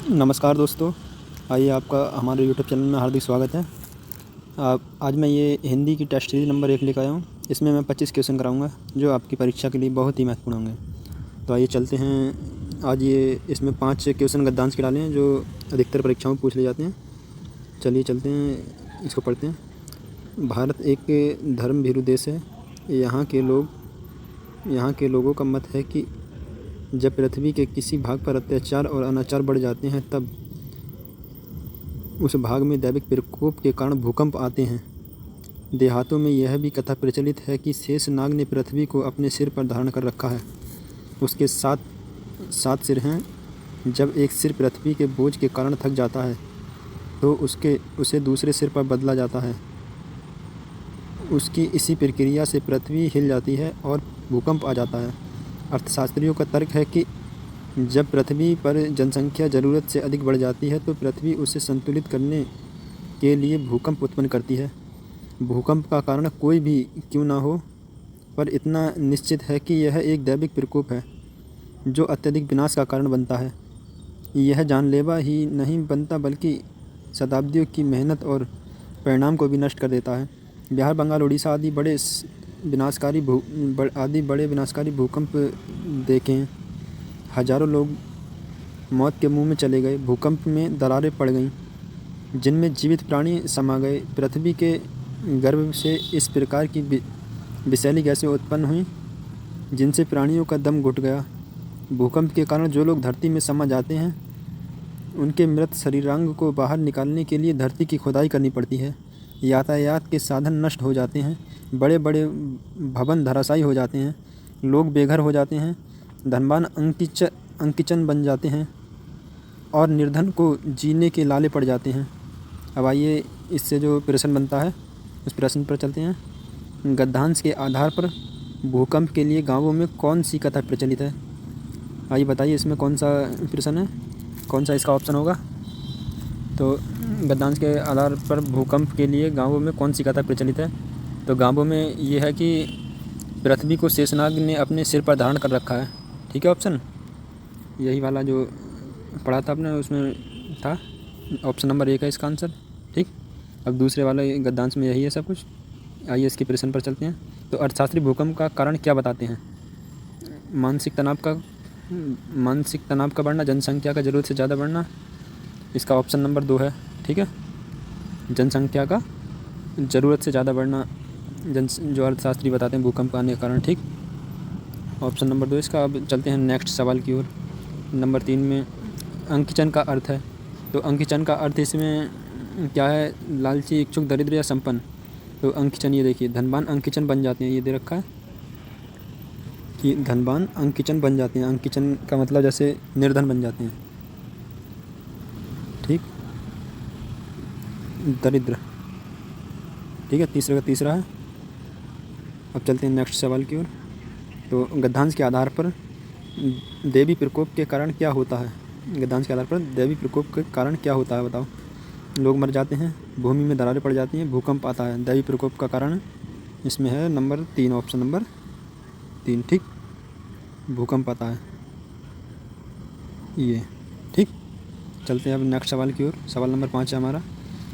नमस्कार दोस्तों, आइए आपका हमारे यूट्यूब चैनल में हार्दिक स्वागत है। आज मैं ये हिंदी की टेस्ट सीरीज़ नंबर 1 लेकर आया हूँ। इसमें मैं 25 क्वेश्चन कराऊंगा जो आपकी परीक्षा के लिए बहुत ही महत्वपूर्ण होंगे। तो आइए चलते हैं। आज ये इसमें 5 क्वेश्चन गद्यांश के डाले हैं जो अधिकतर परीक्षाओं में पूछ ले जाते हैं। चलिए चलते हैं, इसको पढ़ते हैं। भारत एक धर्म भीरू देश है। यहाँ के लोगों का मत है कि जब पृथ्वी के किसी भाग पर अत्याचार और अनाचार बढ़ जाते हैं तब उस भाग में दैविक प्रकोप के कारण भूकंप आते हैं। देहातों में यह भी कथा प्रचलित है कि शेष नाग ने पृथ्वी को अपने सिर पर धारण कर रखा है। उसके 7 सिर हैं। जब एक सिर पृथ्वी के बोझ के कारण थक जाता है तो उसे दूसरे सिर पर बदला जाता है। उसकी इसी प्रक्रिया से पृथ्वी हिल जाती है और भूकंप आ जाता है। अर्थशास्त्रियों का तर्क है कि जब पृथ्वी पर जनसंख्या ज़रूरत से अधिक बढ़ जाती है तो पृथ्वी उसे संतुलित करने के लिए भूकंप उत्पन्न करती है। भूकंप का कारण कोई भी क्यों ना हो, पर इतना निश्चित है कि यह एक दैविक प्रकोप है जो अत्यधिक विनाश का कारण बनता है। यह जानलेवा ही नहीं बनता बल्कि शताब्दियों की मेहनत और परिणाम को भी नष्ट कर देता है। बिहार, बंगाल, उड़ीसा आदि बड़े विनाशकारी भूकंप देखे हैं। हजारों लोग मौत के मुंह में चले गए। भूकंप में दरारें पड़ गईं जिनमें जीवित प्राणी समा गए। पृथ्वी के गर्भ से इस प्रकार की विषैली गैसें उत्पन्न हुईं जिनसे प्राणियों का दम घुट गया। भूकंप के कारण जो लोग धरती में समा जाते हैं उनके मृत शरीरांग को बाहर निकालने के लिए धरती की खुदाई करनी पड़ती है। यातायात के साधन नष्ट हो जाते हैं। बड़े बड़े भवन धराशायी हो जाते हैं। लोग बेघर हो जाते हैं। धनवान अंकिचन बन जाते हैं और निर्धन को जीने के लाले पड़ जाते हैं। अब आइए इससे जो प्रश्न बनता है उस प्रश्न पर चलते हैं। गद्यांश के आधार पर भूकंप के लिए गाँवों में कौन सी कथा प्रचलित है? आइए बताइए इसमें कौन सा प्रश्न है, कौन सा इसका ऑप्शन होगा। तो गद्यांश के आधार पर भूकंप के लिए गाँवों में कौन सी कथा प्रचलित है? तो गाँवों में ये है कि पृथ्वी को शेषनाग ने अपने सिर पर धारण कर रखा है। ठीक है, ऑप्शन यही वाला जो पढ़ा था आपने उसमें था। ऑप्शन नंबर 1 है इसका आंसर। ठीक, अब दूसरे वाले गद्यांश में यही है सब कुछ। आइए इसके प्रश्न पर चलते हैं। तो अर्थशास्त्री भूकंप का कारण क्या बताते हैं? मानसिक तनाव का बढ़ना, जनसंख्या का ज़रूरत से ज़्यादा बढ़ना। इसका ऑप्शन नंबर 2 है। ठीक है, जनसंख्या का ज़रूरत से ज़्यादा बढ़ना जो अर्थशास्त्री बताते हैं भूकंप आने का कारण। ठीक, ऑप्शन नंबर 2 इसका। अब चलते हैं नेक्स्ट सवाल की ओर। नंबर 3 में अंकिचन का अर्थ है। तो अंकिचन का अर्थ इसमें क्या है? लालची, इच्छुक, दरिद्र या संपन्न। तो अंकिचन, ये देखिए धनवान अंकिचन बन जाते हैं। ये दे रखा है कि धनवान अंकिचन बन जाते हैं। अंकिचन का मतलब जैसे निर्धन बन जाते हैं। ठीक, दरिद्र। ठीक है, तीसरा है। अब चलते हैं नेक्स्ट सवाल की ओर। तो गद्यांश के आधार पर देवी प्रकोप के कारण क्या होता है? गद्यांश के आधार पर देवी प्रकोप के कारण क्या होता है बताओ। लोग मर जाते हैं, भूमि में दरारें पड़ जाती हैं, भूकंप आता है। देवी प्रकोप का कारण इसमें है नंबर 3, ऑप्शन नंबर 3। ठीक, भूकंप आता है ये। ठीक, चलते हैं अब नेक्स्ट सवाल की ओर। सवाल नंबर 5 है हमारा।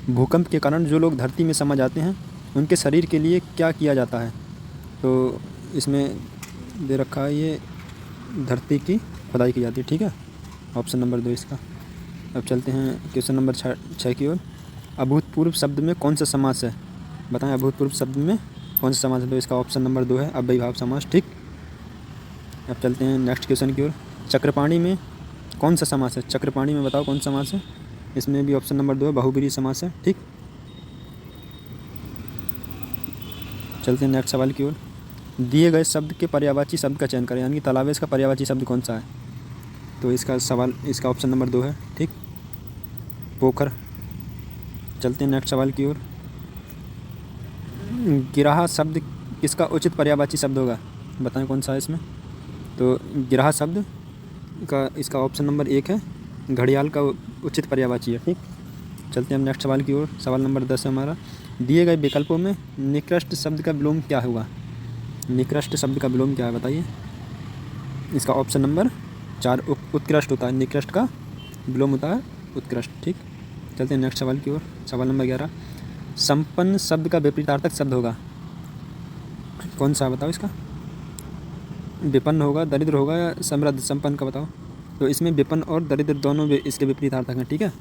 भूकंप के कारण जो लोग धरती में समा जाते हैं उनके शरीर के लिए क्या किया जाता है? तो इसमें दे रखा है ये धरती की खुदाई की जाती है। ठीक है, ऑप्शन नंबर 2 इसका। अब चलते हैं क्वेश्चन नंबर 6 की ओर। अभूतपूर्व शब्द में कौन सा समास है? बताएं अभूतपूर्व शब्द में कौन सा समास है? तो इसका ऑप्शन नंबर 2 है, अव्ययीभाव समास। ठीक, अब चलते हैं नेक्स्ट क्वेश्चन की ओर। चक्रपाणी में कौन सा समास है? चक्रपाणी में बताओ कौन सा समास है? इसमें भी ऑप्शन नंबर 2 है, बहुब्रीहि समास है। ठीक, चलते हैं नेक्स्ट सवाल की ओर। दिए गए शब्द के पर्यायवाची शब्द का चयन करें, यानी कि तालाबेस का पर्यायवाची शब्द कौन सा है? तो इसका ऑप्शन नंबर 2 है। ठीक, पोखर। चलते हैं नेक्स्ट सवाल की ओर। गिरहा शब्द किसका उचित पर्यायवाची शब्द होगा? बताएं कौन सा है इसमें। तो गिरहा शब्द का इसका ऑप्शन नंबर 1 है, घड़ियाल का उचित पर्यायवाची है। ठीक, चलते हैं हम नेक्स्ट सवाल की ओर। सवाल नंबर 10 है हमारा। दिए गए विकल्पों में निकृष्ट शब्द का विलोम क्या होगा? निकृष्ट शब्द का विलोम क्या है बताइए। इसका ऑप्शन नंबर 4 उत्कृष्ट होता है। निकृष्ट का विलोम होता है उत्कृष्ट। ठीक, चलते हैं नेक्स्ट सवाल की ओर। सवाल नंबर 11, संपन्न शब्द का विपरीतार्थक शब्द होगा कौन सा, बताओ इसका। विपन्न होगा, दरिद्र होगा या समृद्ध। संपन्न का बताओ। तो इसमें विपन्न और दरिद्र दोनों इसके विपरीतार्थक हैं। ठीक है,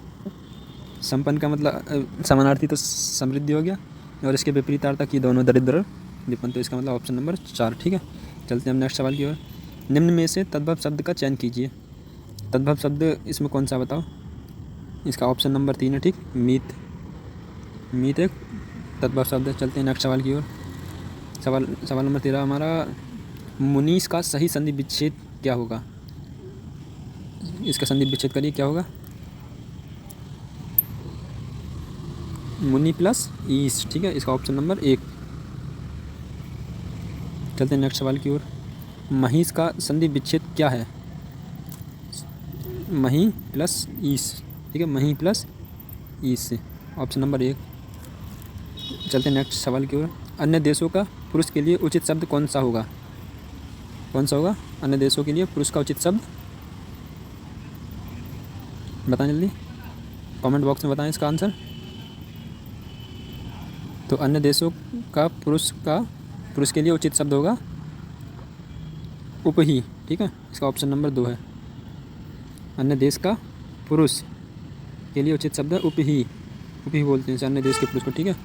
संपन्न का मतलब समानार्थी तो समृद्धि हो गया, और इसके विपरीतार्थक ये दोनों दरिद्र और विपन्न, तो इसका मतलब ऑप्शन नंबर 4। ठीक है, चलते हैं हम नेक्स्ट सवाल की ओर। निम्न में से तद्भव शब्द का चयन कीजिए। तद्भव शब्द इसमें कौन सा बताओ। इसका ऑप्शन नंबर 3 है। ठीक, मीत। मीत एक तद्भव शब्द है। चलते हैं नेक्स्ट सवाल की ओर। सवाल नंबर 13 हमारा, मुनीस का सही संधि विच्छेद क्या होगा। इसका संधि विच्छेद करिए, क्या होगा। मुनि प्लस ईस। ठीक है, इसका ऑप्शन नंबर 1। चलते हैं नेक्स्ट सवाल की ओर। महिष का संधि विच्छेद क्या है। मही प्लस ईस। ठीक है, मही प्लस ईस से, ऑप्शन नंबर 1। चलते हैं नेक्स्ट सवाल की ओर। अन्य देशों का पुरुष के लिए उचित शब्द कौन सा होगा। कौन सा होगा अन्य देशों के लिए पुरुष का उचित शब्द, बताएं जल्दी, कमेंट बॉक्स में बताएं इसका आंसर। तो अन्य देशों का पुरुष के लिए उचित शब्द होगा उपही। ठीक है, इसका ऑप्शन नंबर 2 है। अन्य देश का पुरुष के लिए उचित शब्द है उपही। उपही बोलते हैं इसे अन्य देश के पुरुष को। ठीक है,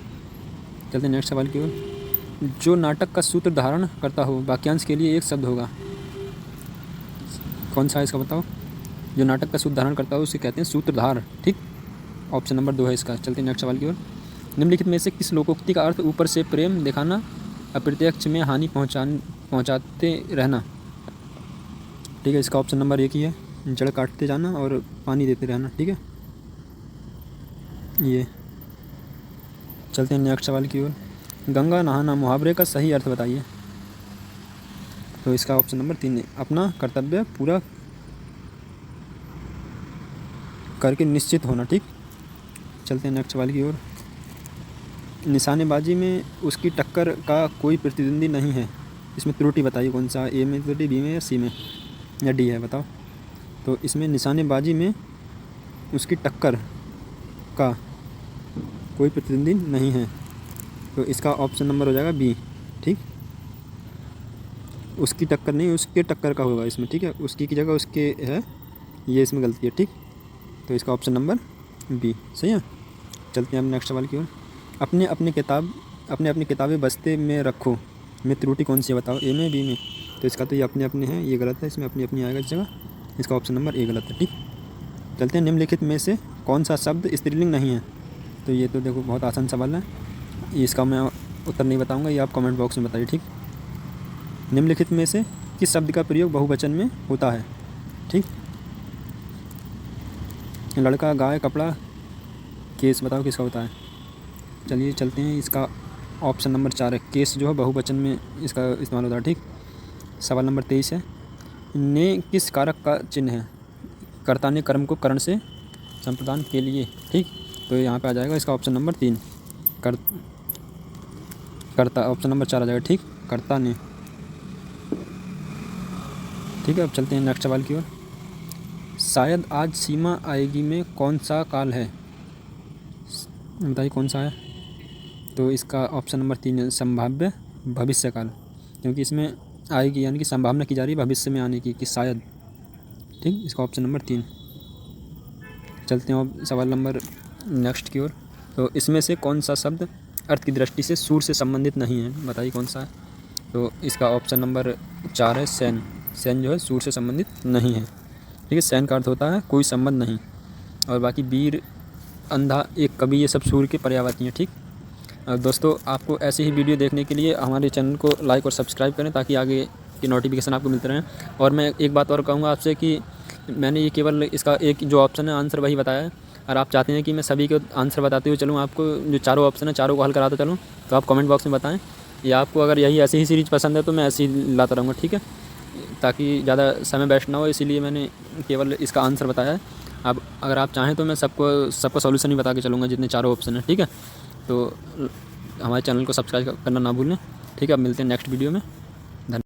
चलते हैं नेक्स्ट सवाल की ओर। जो नाटक का सूत्र धारण करता हो वाक्यांश के लिए एक शब्द होगा कौन सा है, इसका बताओ। जो नाटक का सूत्र धारण करता हो उसे कहते हैं सूत्रधार। ठीक, ऑप्शन नंबर 2 है इसका। चलते हैं नेक्स्ट सवाल की ओर। निम्नलिखित में से किस लोकोक्ति का अर्थ ऊपर से प्रेम दिखाना, अप्रत्यक्ष में हानि पहुंचाते रहना। ठीक है, इसका ऑप्शन नंबर 1 ही है, जड़ काटते जाना और पानी देते रहना। ठीक है, ये। चलते हैं नेक्स्ट सवाल की ओर। गंगा नहाना मुहावरे का सही अर्थ बताइए। तो इसका ऑप्शन नंबर 3 है, अपना कर्तव्य पूरा करके निश्चित होना। ठीक, चलते हैं नेक्स्ट सवाल की ओर। निशानेबाजी में उसकी टक्कर का कोई प्रतिद्वंदी नहीं है। इसमें त्रुटि बताइए कौन सा, ए में त्रुटि, बी में या सी में या डी है, बताओ। तो इसमें निशानेबाजी में उसकी टक्कर का कोई प्रतिद्वंदी नहीं है, तो इसका ऑप्शन नंबर हो जाएगा बी। ठीक, उसकी टक्कर नहीं, उसके टक्कर का होगा इसमें। ठीक है, उसकी की जगह उसके है, ये इसमें गलती है। ठीक, तो इसका ऑप्शन नंबर बी सही है। चलते हैं अब नेक्स्ट सवाल की ओर। अपने अपनी किताबें बस्ते में रखो में त्रुटि कौन सी है, बताओ। ए में, बी में। तो इसका तो ये अपने अपने हैं, ये गलत है, इसमें अपनी अपनी आएगा इस जगह, इसका ऑप्शन नंबर ए गलत है। ठीक, चलते हैं निम्नलिखित में से कौन सा शब्द स्त्रीलिंग नहीं है। तो ये तो देखो बहुत आसान सवाल है, इसका मैं उत्तर नहीं बताऊंगा, ये आप कमेंट बॉक्स में बताइए। ठीक, निम्नलिखित में से किस शब्द का प्रयोग बहुवचन में होता है। ठीक, लड़का, गाय, कपड़ा, केस, बताओ किसका होता है। चलिए चलते हैं, इसका ऑप्शन नंबर 4 है, केस जो है बहुवचन में इसका इस्तेमाल होता है। ठीक, सवाल नंबर 23 है, ने किस कारक का चिन्ह है। कर्ता ने कर्म को करण से संप्रदान के लिए। ठीक, तो यहाँ पे आ जाएगा इसका ऑप्शन नंबर 3 कर्ता, ऑप्शन नंबर 4 आ जाएगा। ठीक, कर्ता ने। ठीक है, अब चलते हैं नेक्स्ट सवाल की ओर। शायद आज सीमा आएगी में कौन सा काल है, बताइए कौन सा है। तो इसका ऑप्शन नंबर 3 है, संभाव्य भविष्य काल, क्योंकि इसमें आएगी यानी कि संभावना की जा रही है भविष्य में आने की, कि शायद। ठीक, इसका ऑप्शन नंबर 3। चलते हैं अब सवाल नंबर नेक्स्ट की ओर। तो इसमें से कौन सा शब्द अर्थ की दृष्टि से सूर से संबंधित नहीं है, बताइए कौन सा है। तो इसका ऑप्शन नंबर 4 है, सैन। सैन जो है सूर से संबंधित नहीं है। ठीक है, सैन का अर्थ होता है कोई संबंध नहीं, और बाकी वीर, अंधा, एक कवि, ये सब सूर के पर्यायवाची हैं। ठीक, दोस्तों आपको ऐसे ही वीडियो देखने के लिए हमारे चैनल को लाइक और सब्सक्राइब करें, ताकि आगे की नोटिफिकेशन आपको मिलते रहें। और मैं एक बात और कहूँगा आपसे कि मैंने ये केवल इसका एक जो ऑप्शन है आंसर वही बताया है। और आप चाहते हैं कि मैं सभी को आंसर बताते हुए चलूँ, आपको जो चारों ऑप्शन है चारों को हल कराता चलूँ, तो आप कमेंट बॉक्स में बताएं। या आपको अगर यही ऐसी ही सीरीज़ पसंद है तो मैं ऐसे ही लाता रहूँगा। ठीक है, ताकि ज़्यादा समय वेस्ट ना हो, इसीलिए मैंने केवल इसका आंसर बताया है। अब अगर आप चाहें तो मैं सबको सॉल्यूशन ही बता के चलूँगा जितने चारों ऑप्शन हैं। ठीक है, तो हमारे चैनल को सब्सक्राइब करना ना भूलें। ठीक है, अब मिलते हैं नेक्स्ट वीडियो में।